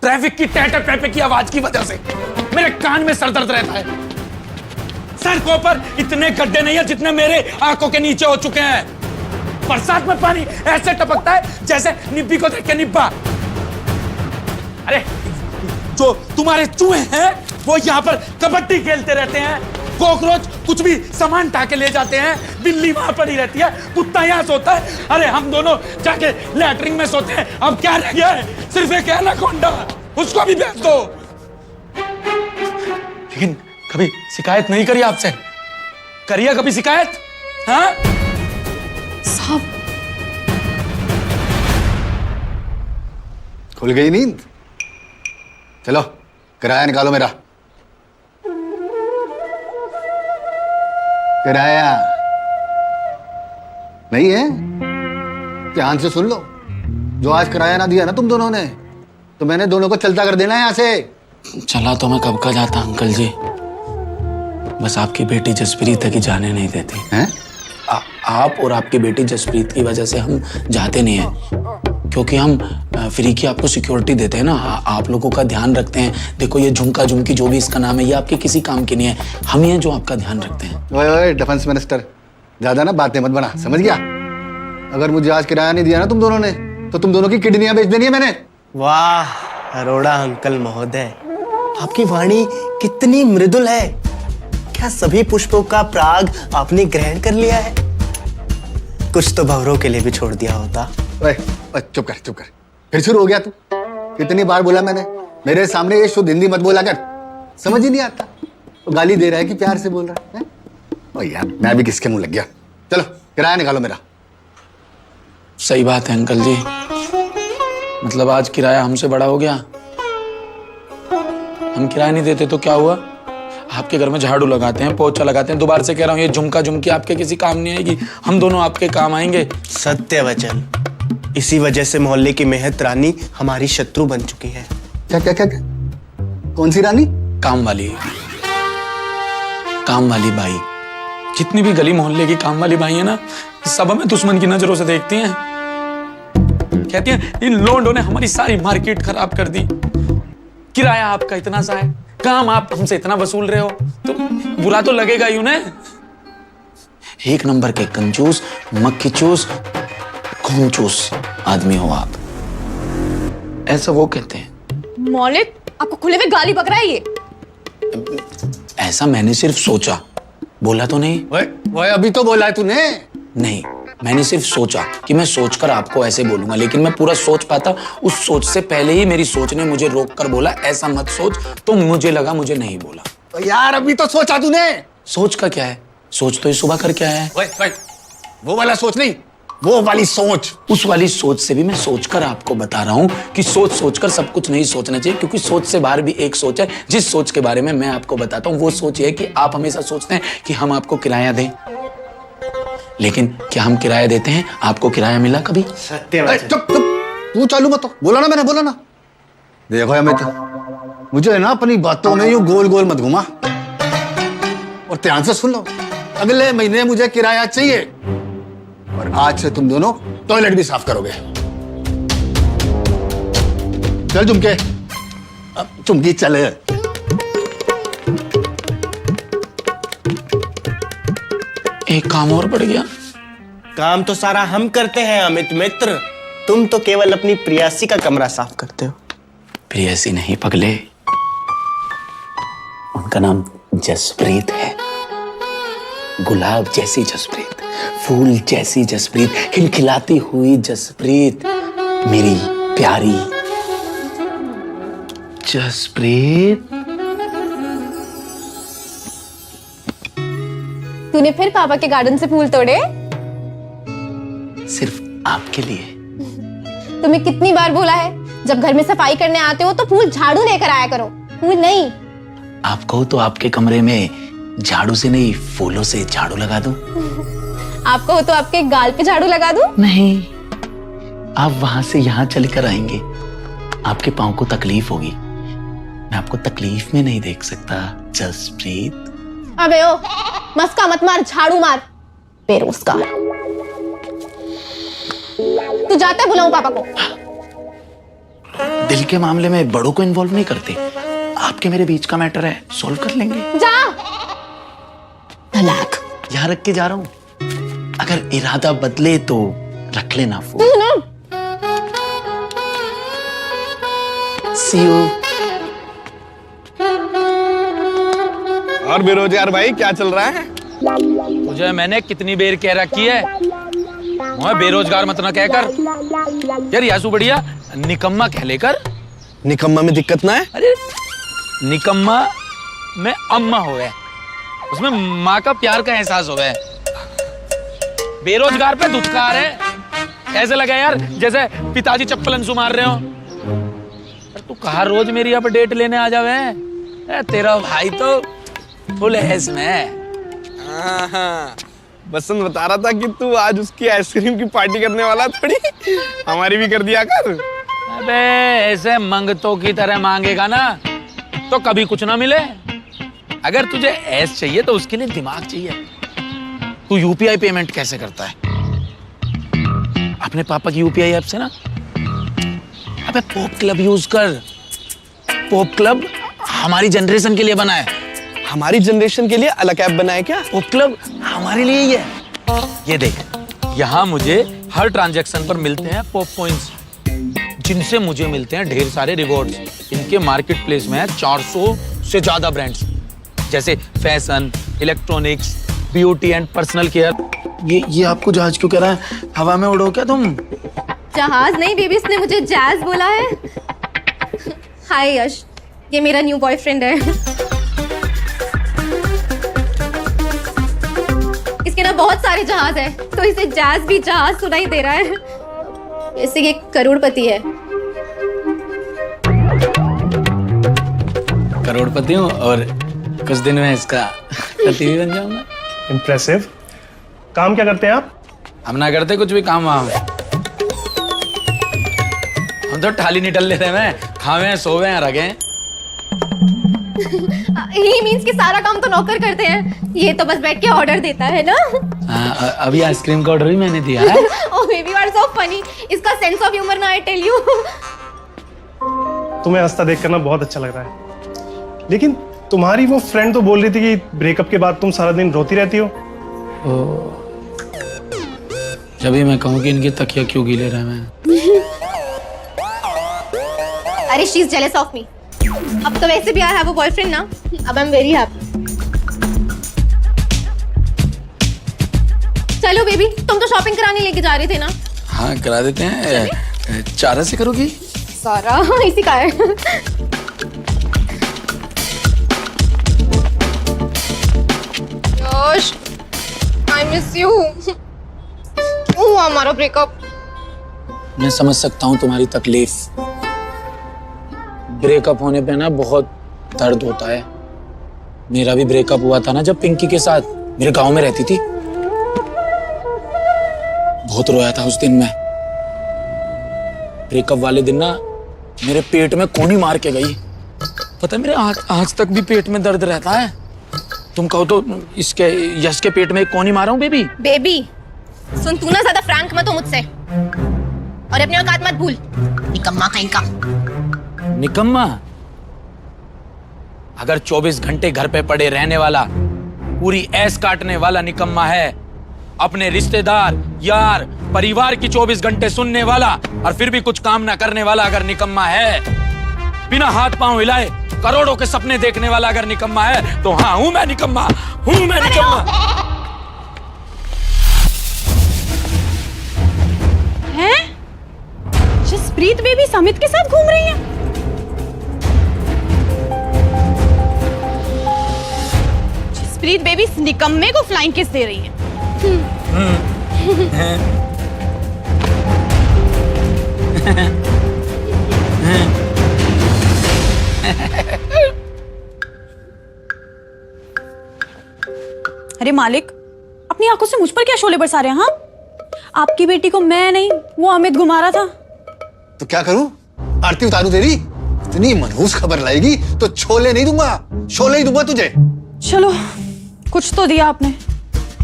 Traffic की टैटर पैपे की आवाज की वजह से मेरे कान में सर दर्द रहता है। सड़कों पर इतने गड्ढे नहीं है जितने मेरे आंखों के नीचे हो चुके हैं। बरसात में पानी ऐसे टपकता है जैसे निब्बी को देख के निब्बा। अरे जो तुम्हारे चूहे हैं वो यहाँ पर कबड्डी खेलते रहते हैं, कॉकरोच कुछ भी सामान उठा के ले जाते हैं, बिल्ली वहां पड़ी रहती है, कुत्ता यहाँ सोता है। अरे हम दोनों जाके लैट्रिन में सोते हैं। अब क्या रह गया है? सिर्फ एक एनाकोंडा, उसको भी बेच दो। लेकिन कभी शिकायत नहीं करी आपसे? करिए कभी शिकायत? हाँ साहब, खुल गई नींद? चलो किराया निकालो मेरा। किराया नहीं है? ध्यान से सुन लो, जो आज किराया ना दिया ना तुम दोनों ने, तो मैंने दोनों को चलता कर देना है यहाँ से। चला तो मैं कब का जाता अंकल जी, बस आपकी बेटी जसप्रीत है कि जाने नहीं देती हैं? आप और आपकी बेटी जसप्रीत की वजह से हम जाते नहीं हैं, क्योंकि हम फ्री की आपको सिक्योरिटी देते हैं ना, आप लोगों का ध्यान रखते हैं। देखो ये झुमका झुमकी जो भी इसका नाम है, ये आपके किसी काम की नहीं है, हम ही हैं जो आपका ध्यान रखते हैं। ओए ओए डिफेंस मिनिस्टर, ज्यादा ना बातें मत बना, समझ गया? अगर मुझे आज किराया नहीं दिया ना तुम दोनों ने, तो तुम दोनों की किडनियां बेच देनी है मैंने। वाह अरोड़ा अंकल महोदय, आपकी वाणी कितनी मृदुल है। क्या सभी पुष्पों का पराग आपने ग्रहण कर लिया है? कुछ तो भंवरों के लिए भी छोड़ दिया होता। ओए चुप कर चुप कर, फिर शुरू हो गया तू। कितनी बार बोला मैंने, मेरे सामने ये शुद्ध हिंदी मत बोला कर, समझ ही नहीं आता। तो गाली दे रहा है कि प्यार से बोल रहा है? ओ यार मैं भी किसके मुंह लग गया। चलो किराया निकालो मेरा। सही बात है अंकल जी, मतलब आज किराया हमसे बड़ा हो गया। हम किराया नहीं देते तो क्या हुआ? आपके घर में झाड़ू लगाते हैं, पोछा लगाते हैं। दोबारा से कह रहा हूँ, ये झुमका झुमकी आपके किसी काम नहीं आएगी, हम दोनों आपके काम आएंगे। सत्य वचन। इसी वजह से मोहल्ले की मेहत रानी हमारी शत्रु बन चुकी है। क्या क्या क्या, क्या? कौन सी रानी? काम वाली बाई। जितनी भी गली मोहल्ले की काम वाली बाई है ना, सब हमें दुश्मन की नजरों से देखती हैं। कहती हैं इन लोंडों ने हमारी सारी मार्केट खराब कर दी। किराया आपका इतना सा है, काम आप हमसे इतना वसूल रहे हो, तो बुरा तो लगेगा ही उन्हें। एक नंबर के कंजूस, मक्खी चूस, खून चूस आदमी हो आप, ऐसा वो कहते हैं। मौलिक आपको खुले में गाली बक रहा है ये? ऐसा मैंने सिर्फ सोचा, बोला तो नहीं। वो अभी तो बोला है तूने। नहीं, मैंने सिर्फ सोचा कि मैं सोचकर आपको ऐसे बोलूंगा, लेकिन मैं पूरा सोच पाता, उस सोच से पहले ही मेरी सोच ने मुझे रोक कर बोला ऐसा मत सोच, तो मुझे लगा मुझे नहीं बोला। तो यार अभी तो सोचा तूने। सोच का क्या है? सोच तो ये सुबह करके आया है। वो वाला सोच नहीं, वो वाली सोच। उस वाली सोच से भी मैं सोचकर आपको बता रहा हूं कि सोच सोचकर सब कुछ नहीं सोचना चाहिए, क्योंकि सोच से बाहर भी एक सोच है, जिस सोच के बारे में मैं आपको बताता हूं। वो सोच ये है कि आप हमेशा सोचते हैं कि हम आपको किराया दें, लेकिन क्या हम किराया देते हैं? आपको किराया मिला कभी? सत्य वचन। चुप चुप, तू चालू मत हो। बोला ना मैंने, बोला ना। देखो अमित, मुझे ना अपनी बातों में यूं गोल गोल मत घुमा, और ध्यान से सुन लो। अगले महीने मुझे किराया चाहिए, और आज से तुम दोनों टॉयलेट भी साफ करोगे। चल झुमके, अब झुमकी चल। एक काम और बढ़ गया। काम तो सारा हम करते हैं अमित मित्र, तुम तो केवल अपनी प्रियासी का कमरा साफ करते हो। प्रियसी नहीं पगले, उनका नाम जसप्रीत है। गुलाब जैसी जसप्रीत, फूल जैसी जसप्रीत, खिलखिलाती हुई जसप्रीत, मेरी प्यारी जसप्रीत। तूने फिर पापा के गार्डन से फूल तोड़े? सिर्फ आपके लिए। तुम्हें कितनी बार बोला है, जब घर में सफाई करने आते हो तो फूल झाड़ू लेकर आया करो, फूल नहीं। आपको तो आपके कमरे में झाड़ू से नहीं, फूलों से झाड़ू लगा दूं। आपको तो आपके गाल पे झाड़ू लगा दूं? नहीं, आप वहां से यहां चलकर आएंगे, आपके पांव को तकलीफ होगी, मैं आपको तकलीफ में नहीं देख सकता जसप्रीत। अबे ओ, मस्का मत मार, झाड़ू मार बेरोजगार। तू जाता है, बुलाऊं पापा को? दिल के मामले में बड़ों को इन्वॉल्व नहीं करते। आपके मेरे बीच का मैटर है, सॉल्व कर लेंगे। जा। तलाक यहाँ रख के जा रहा हूँ, अगर इरादा बदले तो रख लेना फोन। See you। और बेरोजगार भाई क्या चल रहा है? तुझे मैंने कितनी बेर कह रखी है, मैं बेरोजगार मत ना कहकर। यार यासु बढ़िया निकम्मा कह लेकर। निकम्मा में दिक्कत ना है? अरे निकम्मा में अम्मा हो गए, उसमें माँ का प्यार का एहसास हो गया। बेरोजगार पे दुत्कार है, ऐसे लगा यार जैसे पिताजी चप्पलन सुमार रहे हो। तू कहा रोज मेरी अब डेट लेने आ जावे, तेरा भाई तो फुल है इसमें। हाँ, बसंत बता रहा था कि तू आज उसकी आइसक्रीम की पार्टी करने वाला, थोड़ी हमारी भी कर दिया कर। अबे ऐसे मंगतों की तरह मांगेगा ना तो कभी कुछ ना मिले। अगर तुझे ऐस चाहिए तो उसके लिए दिमाग चाहिए। तू यूपीआई पेमेंट कैसे करता है? अपने पापा की यूपीआई ऐप से ना। अबे पॉप क्लब यूज कर। पॉप क्लब हमारी जनरेशन के लिए बना है। हमारी जनरेशन के लिए अलग ऐप बना है क्या? पॉप क्लब हमारे लिए ही है। ये देख, यहाँ मुझे हर ट्रांजैक्शन पर मिलते हैं पॉप पॉइंट्स, जिनसे मुझे मिलते हैं ढेर सारे रिवॉर्ड्स। इनके मार्केट प्लेस में है 400 से ज्यादा ब्रांड्स, जैसे fashion, electronics, beauty and personal care. ये आपको जहाज क्यों कह रहा है? हवा में उड़ो क्या तुम? जहाज नहीं बेबी, इसने मुझे जैज बोला है। हाय यश, ये मेरा न्यू बॉयफ्रेंड है। इसके ना बहुत सारे जहाज है, तो इसे जैज भी जहाज सुनाई दे रहा है। ऐसे ये करोड़पति है। करोड़पति हूँ और कुछ दिन में इसका पति भी बन जाऊंगा। इम्प्रेसिव। काम क्या करते हैं आप? हम ना करते कुछ भी काम वहां। हम तो ठाली निटल लेते हैं, खावे हैं, सोवे हैं, रगे हैं। ही मींस कि सारा काम तो नौकर करते हैं, ये तो बस बैठ के ऑर्डर देता है ना। अभी आइसक्रीम का ऑर्डर भी मैंने दिया है। Oh baby you are so funny. इसका सेंस ऑफ ह्यूमर ना, आई टेल यू। तुम्हें हंसता देख करना बहुत अच्छा लग रहा है, लेकिन तुम्हारी वो फ्रेंड तो बोल रही थी कि ब्रेकअप के बाद तुम सारा दिन रोती रहती हो। जब भी मैं कहूँ कि इनकी तकिया क्यों गीले रहे मैं। अरे she is jealous of me. अब तो वैसे भी आई हैव अ बॉयफ्रेंड ना, अब आई एम वेरी हैप्पी। चलो बेबी, तुम तो शॉपिंग कराने लेके जा रहे थे ना। हाँ करा देते हैं। चारा से करोगी? सारा इसी का है। यश, आई मिस यू। क्यों हुआ हमारा ब्रेकअप? मैं समझ सकता हूँ तुम्हारी तकलीफ। ब्रेकअप होने पे ना बहुत दर्द होता है। मेरा भी ब्रेकअप हुआ था ना जब पिंकी के साथ मेरे गांव में रहती थी। बहुत रोया था उस दिन मैं। ब्रेकअप वाले दिन ना मेरे पेट में कोनी मार के गई। पता है मेरे आज तक भी पेट में दर्द रहता है। तुम कहो तो इसके यश के पेट में कोनी मारा हूं बेबी। बेबी सुन, तू ना ज्यादा फ्रैंक मत हो मुझसे, और अपनी औकात मत भूल। निकम्मा कहीं का। निकम्मा? अगर 24 घंटे घर पे पड़े रहने वाला, पूरी ऐस काटने वाला निकम्मा है, अपने रिश्तेदार, यार, परिवार की 24 घंटे सुनने वाला और फिर भी कुछ काम ना करने वाला अगर निकम्मा है, बिना हाथ पांव हिलाए करोड़ों के सपने देखने वाला अगर निकम्मा है, तो हाँ हूं मैं निकम्मा, हूं मैं निकम्मा। हैं? जसप्रीत बेबी समित के साथ घूम रही है। जसप्रीत बेबी इस निकम्मे को फ्लाइंग किस दे रही है। अरे मालिक, अपनी आंखों से मुझ पर क्या शोले बरसा रहे हैं? हाँ, आपकी बेटी को मैं नहीं वो अमित घुमा रहा था। तो क्या करूं? आरती उतारूं तेरी? इतनी मनहूस खबर लाएगी तो छोले नहीं दूंगा, शोले ही दूंगा तुझे। चलो कुछ तो दिया आपने,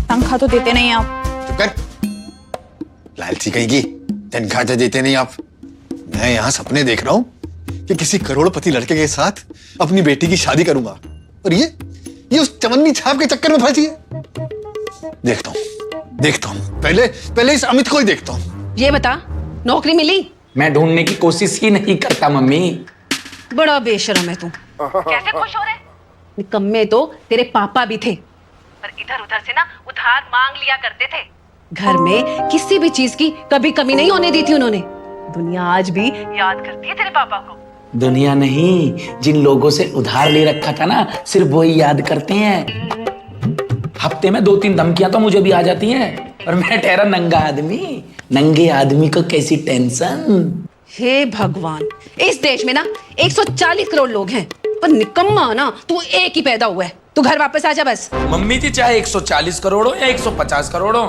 तनख्वाह तो देते नहीं आप। चुप कर, लालची कहेगी। तनख्वाह तो देते नहीं आप। मैं यहाँ सपने देख रहा हूँ कि किसी करोड़पति लड़के के साथ अपनी बेटी की शादी करूंगा, और ये उस चवन्नी छाप के चक्कर में फंसी है। देखता हूं पहले इस अमित को ही देखता हूं। ये बता, नौकरी मिली? मैं ढूंढने की कोशिश ही नहीं करता मम्मी। बड़ा बेशरम है तू। कैसे खुश हो रहे? निकम्मे तो तेरे पापा भी थे, पर इधर उधर से ना उधार मांग लिया करते थे। घर में किसी भी चीज की कभी कमी नहीं होने दी थी उन्होंने। दुनिया आज भी याद करती है तेरे पापा को। दुनिया नहीं, जिन लोगों से उधार ले रखा था ना, सिर्फ वही याद करते हैं। हफ्ते में 2-3 धमकियां तो मुझे भी आ जाती हैं, और मैं ठहरा नंगा आदमी। नंगे आदमी को कैसी टेंशन। हे भगवान, इस देश में ना 140 करोड़ लोग हैं, पर निकम्मा ना तू एक ही पैदा हुआ है। तू घर वापस आ जा बस। मम्मी जी, चाहे 140 करोड़ हो या 150 करोड़ हो,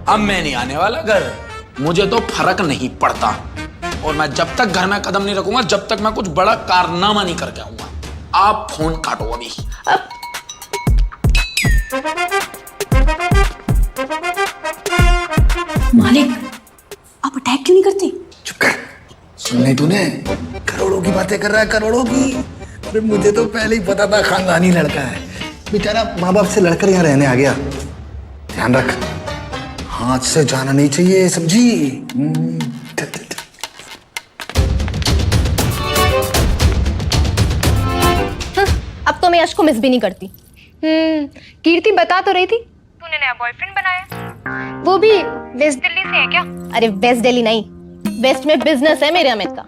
अब मैं नहीं आने वाला घर। मुझे तो फर्क नहीं पड़ता, और मैं जब तक घर में कदम नहीं रखूंगा, जब तक मैं कुछ बड़ा कारनामा नहीं करके आऊंगा। आप फोन काटो अभी। मालिक, आप अटैक क्यों नहीं करते? चुप कर, सुन नहीं तूने? करोड़ों की बातें कर रहा है, करोड़ों की। अरे मुझे तो पहले ही पता था खानदानी लड़का है। बेचारा माँ बाप से लड़कर यहाँ रहने आ गया। ध्यान रख, हाथ से जाना नहीं चाहिए, समझी? अब तो मैं यश को मिस भी नहीं करती। कीर्ति बता तो रही थी तूने नया बॉयफ्रेंड बनाया, वो भी वेस्ट दिल्ली से है क्या? अरे वेस्ट दिल्ली नहीं, वेस्ट में बिजनेस है मेरे अमित का।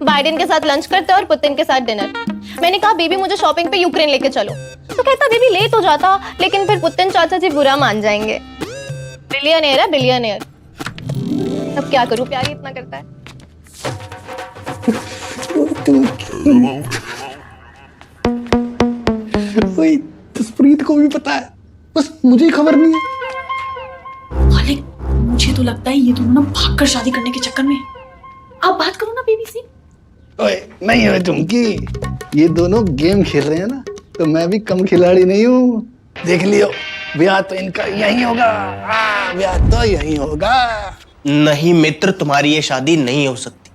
बाइडेन के साथ लंच करते और पुतिन के साथ डिनर। मैंने कहा बेबी मुझे शॉपिंग पे यूक्रेन लेके चलो, तो कहता बेबी लेट हो जाता, लेकिन फिर पुतिन चाचा जी बुरा मान जाएंगे। बिलियनियर है, बिलियनियर। अब क्या करूं, प्यार ही इतना करता है। वही जसप्रीत को भी पता है, बस मुझे ही खबर नहीं है। मालिक, मुझे तो लगता है ये दोनों ना भागकर शादी करने के चक्कर में। आप बात करो ना बेबी से। ओए नहीं हो चुमकी, ये दोनों गेम खेल रहे हैं ना, तो मैं भी कम खिलाड़ी नहीं हूँ। देख लियो, ब्याह तो इनका यही होगा। ब्याह तो यही होगा। नहीं मित्र, तुम्हारी ये शादी नहीं हो सकती।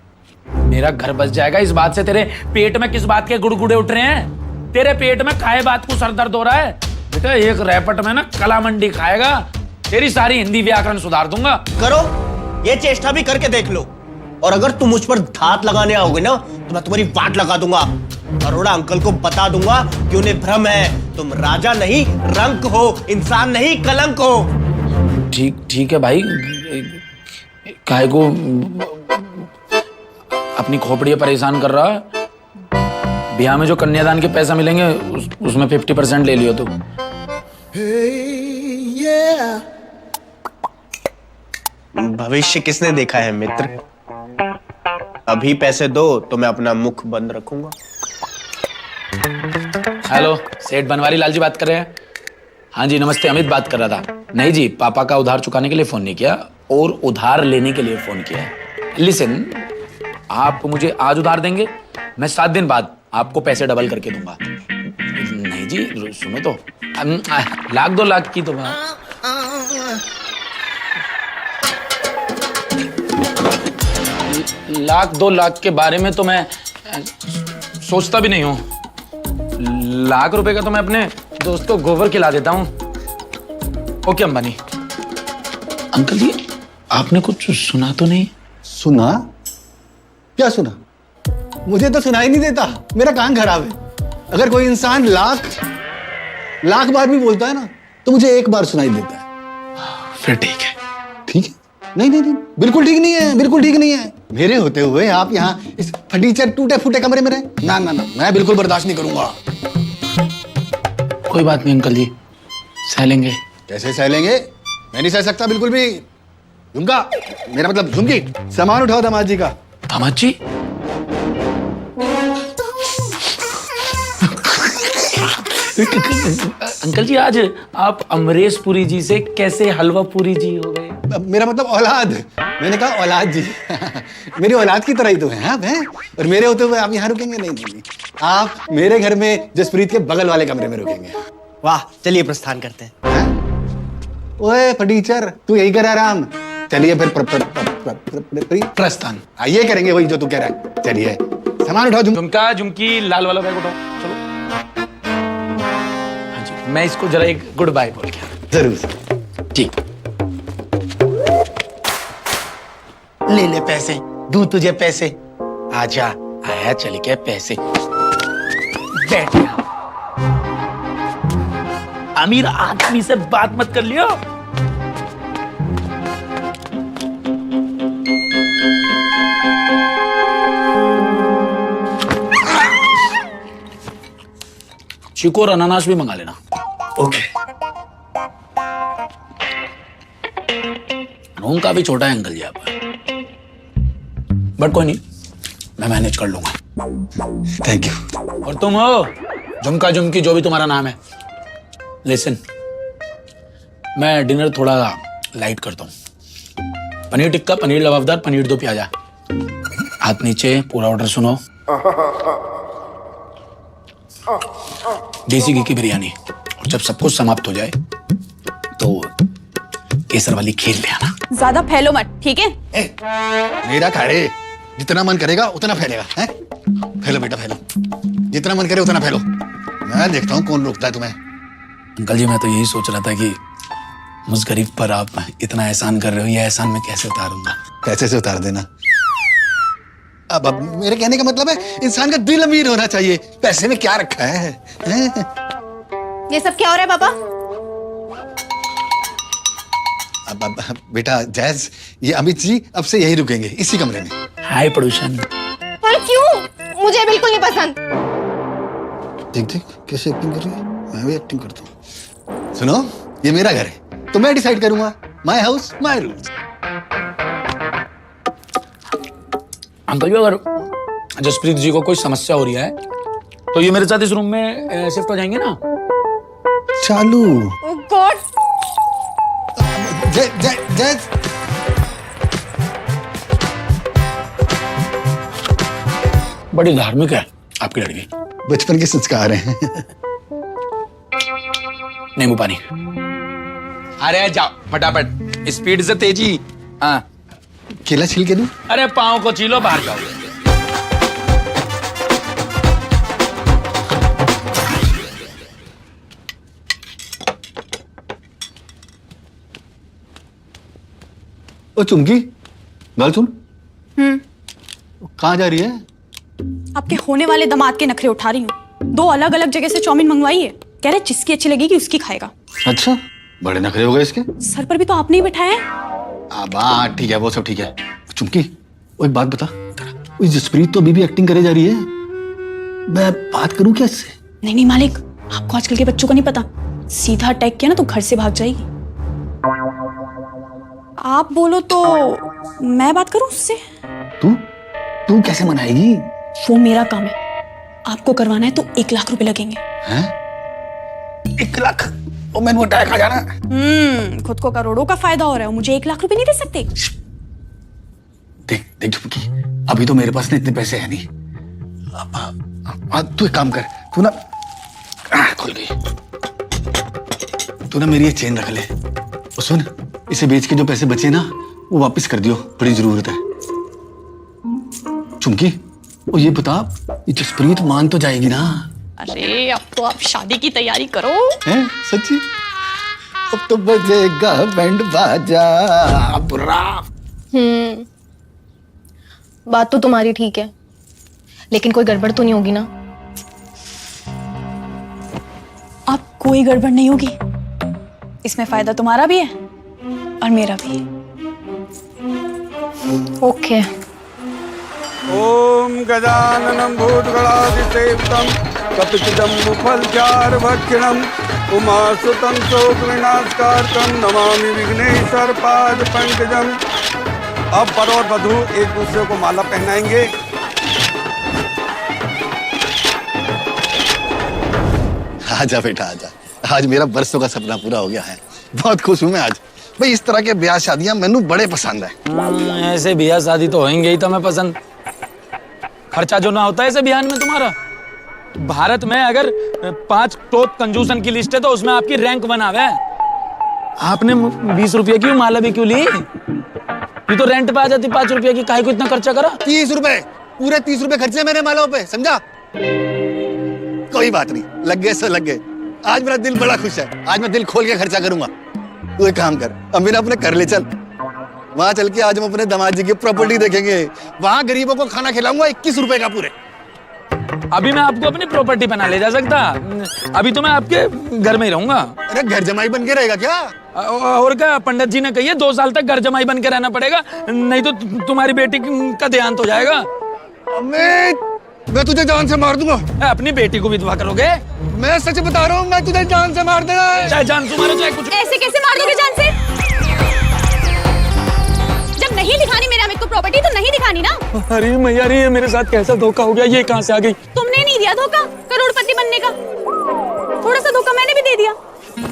मेरा घर बस जाएगा इस बात से। तेरे पेट में किस बात के गुड़गुड़े उठ रहे हैं? तेरे पेट में खाए बात को सर दर्द हो रहा है? बेटा एक रैपट में ना कला मंडी खाएगा, तेरी सारी हिंदी व्याकरण सुधार दूंगा। करो, ये चेष्टा भी करके देख लो, और अगर तुम मुझ पर धात लगाने आओगे ना, तो मैं तुम्हारी वाट लगा दूंगा। अरोड़ा अंकल को बता दूंगा कि उन्हें भ्रम है, तुम राजा नहीं रंक हो, इंसान नहीं कलंक हो। ठीक है भाई, काहे को अपनी खोपड़ी परेशान कर रहा है? ब्याह में जो कन्यादान के पैसा मिलेंगे उसमें 50% ले लियो तू। भविष्य किसने देखा है मित्र? अभी पैसे दो तो मैं अपना मुख बंद रखूंगा। हेलो, सेठ बनवारी लाल जी बात कर रहे हैं? हाँ जी नमस्ते, अमित बात कर रहा था। नहीं जी, पापा का उधार चुकाने के लिए फोन नहीं किया, और उधार लेने के लिए फोन किया है। लिसन, आप मुझे आज उधार देंगे, मैं 7 दिन बाद आपको पैसे डबल करके दूंगा। नहीं जी सुनो तो, 1-2 लाख की तो मैं 1-2 लाख के बारे में तो मैं सोचता भी नहीं हूं। 1 लाख रुपए का तो मैं अपने दोस्त को गोबर खिला देता हूं। ओके अंबानी अंकल जी, आपने कुछ सुना तो नहीं? सुना? क्या सुना? मुझे तो सुनाई नहीं देता, मेरा कान खराब है। अगर कोई इंसान लाख बार भी बोलता है ना, तो मुझे एक बार सुनाई देता है। फिर ठीक है। ठीक है? नहीं, बिल्कुल ठीक नहीं है, बिल्कुल ठीक नहीं है। मेरे होते हुए आप यहाँ इस फर्नीचर टूटे फूटे कमरे में रहे? ना, मैं बिल्कुल बर्दाश्त नहीं करूंगा। कोई बात नहीं अंकल जी, सह लेंगे। कैसे सह लेंगे? मैं नहीं सह सकता बिल्कुल भी। झुमका, मेरा मतलब झुमकी, सामान उठाओ दामाद जी का। दामाद जी? अंकल जी, आज आप अमरीश पुरी जी से कैसे हलवा पुरी जी हो गए? मेरा मतलब औलाद। मैंने कहा औलाद जी। मेरी औलाद की तरह ही तो हैं आप, हैं? और मेरे होते हुए आप यहाँ रुकेंगे? नहीं, आप मेरे घर में जसप्रीत के बगल वाले कमरे में रुकेंगे। वाह, चलिए प्रस्थान करते हैं। ओए फर्नीचर, तू यही कर आराम। चलिए फिर प्रस्थान। ये करेंगे वही जो तू कह रहा है। चलिए। सामान उठाओ झुमका। झुमका झुमकी लाल वाला बैग उठाओ, चलो। हाँ जी, मैं इसको जरा एक गुड बाय बोल के। जरूर। ठीक। ले ले पैसे, दूं तुझे पैसे। आजा, आया चल के पैसे। बैठ यहाँ। अमीर आदमी से बात मत कर लियो। चीकू और अनानास भी मंगा लेना। ओके। रूम काफी छोटा है अंकल जी आप, बट कोई नहीं, मैं मैनेज कर लूंगा। Thank you. और तुम हो झुमका झुमकी जो भी तुम्हारा नाम है, लिसन, मैं डिनर थोड़ा लाइट करता हूँ। पनीर टिक्का, पनीर लबाबदार, पनीर दो प्याजा। हाथ नीचे, पूरा ऑर्डर सुनो। देसी घी की बिरयानी, और जब सब कुछ समाप्त हो जाए तो केसर वाली खीर ले आना। ज्यादा फैलो मत, ठीक है? मेरा खाड़े, जितना मन करेगा उतना फैलेगा। हैं? फैलो बेटा फैलो, जितना मन करे उतना फैलो। मैं देखता हूँ कौन रोकता है तुम्हें। अंकल जी, मैं तो यही सोच रहा था कि मुझ गरीब पर आप इतना एहसान कर रहे हो, ये एहसान मैं कैसे उतारूंगा? पैसे से उतार देना। अब मेरे कहने का मतलब है इंसान का दिल अमीर होना चाहिए। पैसे में क्या रखा है? ये सब क्या हो रहा है पापा? अब बेटा जैज, ये अमित जी अब से यही रुकेंगे, इसी कमरे में। हाय प्रदूषण। पर क्यों? मुझे बिल्कुल नहीं पसंद। देख देख कैसे एक्टिंग कर रही है, मैं भी एक्टिंग करता हूँ। सुनो, ये मेरा घर है तो मैं डिसाइड करूंगा। My house my rules. Uncle ji, अगर जसप्रीत जी को कोई समस्या हो रही है तो ये मेरे साथ इस रूम में शिफ्ट हो जाएंगे ना? चालू। ओह गॉड। जैज बड़ी धार्मिक है आपकी लड़की। बचपन के संस्कार हैं। नींबू पानी। अरे जाओ फटाफट, स्पीड से तेजी। हाँ, केला छील के दूं? अरे पाँव को छीलो, बाहर जाओ। ओ चुमकी, बाल सुन। कहाँ जा रही है? आपके होने वाले दामाद के नखरे उठा रही हूँ। 2 अलग अलग जगह से चाउमीन मंगवाई है, कह रहे जिसकी अच्छी लगेगी उसकी खाएगा। अच्छा, बड़े नखरे हो गए इसके। सर पर भी तो आपने ही बिठाया है। अब ठीक है, वो सब ठीक है। चुमकी, वो एक बात बता, वो जसप्रीत तो अभी भी एक्टिंग करे जा रही है। मैं बात करूं क्या इससे? नहीं नहीं मालिक, आपको आजकल के बच्चों का नहीं पता, सीधा अटैक किया ना तो घर से भाग जाएगी। आप बोलो तो मैं बात करूं उससे? तू कैसे मनाएगी? वो मेरा काम है, आपको करवाना है तो 1 लाख रुपए लगेंगे। हैं? 1 लाख? ओ मैंने उठाया खा जाना। खुद को करोड़ों का फायदा हो रहा है, मुझे 1 लाख रुपए नहीं दे सकते? देख देख चुमकी, अभी तो मेरे पास ना इतने पैसे हैं नहीं। तू एक काम कर, तू ना खुल गई। तू ना मेरी ये चेन रख ले और सुन, इसे बेच के जो पैसे बचे ना वो वापस कर दियो, बड़ी जरूरत है। चुमकी, वो ये बता, ये जसप्रीत मान तो जाएगी ना? अरे अब तो आप शादी की तैयारी करो। हैं? सच्ची? अब तो बजेगा बैंड बाजा। बुरा। बात तो तुम्हारी ठीक है, लेकिन कोई गड़बड़ तो नहीं होगी ना? अब कोई गड़बड़ नहीं होगी, इसमें फायदा तुम्हारा भी है और मेरा भी। ओके। ओम गजाननं भूतगणाधिसेवितं कपितजम्बुफलचारुभक्षणं उमासुतं शोकविनाशकारकं नमामि विघ्नेश्वरपादपङ्कजं। अब वर और वधू एक दूसरे को माला पहनाएंगे। आजा बेटा आजा, आज मेरा बरसों का सपना पूरा हो गया है। बहुत खुश हूं मैं आज। भाई इस तरह के ब्याह शादियां मैनू बड़े पसंद है। ऐसे ब्याह शादी तो होंगे ही तो मैं पसंद। खर्चा जो ना होता है ऐसे ब्याह में तुम्हारा। भारत में अगर 5 टॉप कंजूसन की लिस्ट है तो उसमें आपकी रैंक 1 आवे। आपने 20 रुपए की माला भी क्यों ली? ये तो रेंट पे आ जाती 5 रुपए की, काहे को इतना खर्चा करा? 30 रुपए पूरे 30 रुपए खर्चे मेरे मालों पे, समझा? कोई बात नहीं, लग गए सो लग गए। आज मेरा दिल बड़ा खुश है, आज मैं दिल खोल के खर्चा करूंगा। तू एक काम कर, अम्मी ना अपने कर ले चल, वहां चल के आज हम अपने दामाद जी की प्रॉपर्टी देखेंगे। वहां गरीबों को खाना खिलाऊंगा 21 रुपए का पूरे। अभी मैं आपको अपनी प्रॉपर्टी पे ना ले जा सकता, अभी तो मैं आपके घर में ही रहूंगा। अरे घर जमाई बन के रहेगा क्या? और क्या, पंडित जी ने कही है 2 साल तक घर जमाई बन के रहना पड़ेगा, नहीं तो तुम्हारी बेटी का देहांत हो जाएगा। अमित, मैं तुझे जान से मार दूंगा। अपनी बेटी को विधवा करोगे? मैं सच बता रहा हूँ, मैं तुझे जान से मार देगा। चाहे जान से मारो चाहे कुछ। ऐसे कैसे मार दोगे जान से? जब नहीं दिखानी मेरे अमित को प्रॉपर्टी तो नहीं दिखानी ना। अरे मैया रे, मेरे साथ कैसा धोखा हो गया, ये कहाँ से आ गई? तुमने नहीं दिया धोखा करोड़पति बनने का, थोड़ा सा धोखा मैंने भी दे दिया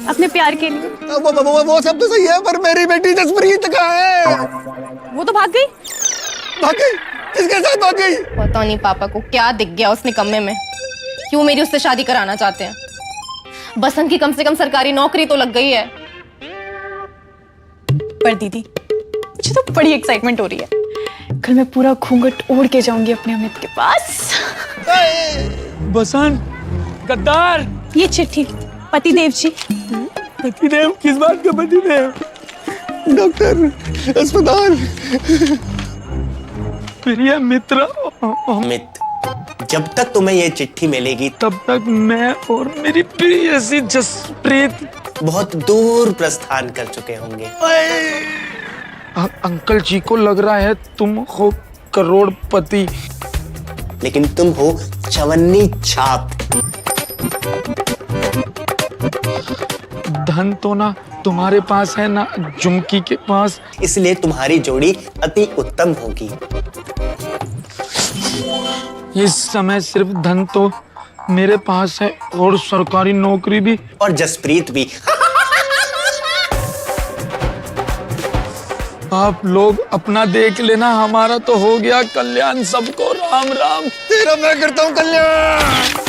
अपने प्यार के लिए। वो सब तो सही है, पर मेरी बेटी जसप्रीत कहाँ है? वो तो भाग गई। भाग गई? किसके साथ भाग गई? पता नहीं पापा को क्या दिख गया उस निकम्मे में, क्यों मेरी उससे शादी कराना चाहते हैं। बसंत की कम से कम सरकारी नौकरी तो लग गई है। पर दीदी, मुझे तो बड़ी एक्साइटमेंट हो रही है। कल मैं पूरा घूंघट ओढ़ के जाऊंगी अपने अमित के पास। बसंत, गद्दार। ये चिट्ठी पतिदेव जी। पतिदेव? किस बात का पतिदेव? डॉक्टर, अस्पताल। प्रिय मित्र अमित, जब तक तुम्हें ये चिट्ठी मिलेगी तब तक मैं और मेरी प्रियसी जसप्रीत बहुत दूर प्रस्थान कर चुके होंगे। अंकल जी को लग रहा है तुम हो करोड़पति, लेकिन तुम हो चवन्नी छाप। धन तो ना तुम्हारे पास है ना झुमकी के पास, इसलिए तुम्हारी जोड़ी अति उत्तम होगी। इस समय सिर्फ धन तो मेरे पास है और सरकारी नौकरी भी। और जसप्रीत भी। आप लोग अपना देख लेना, हमारा तो हो गया कल्याण। सबको राम राम। तेरा मैं करता हूँ कल्याण।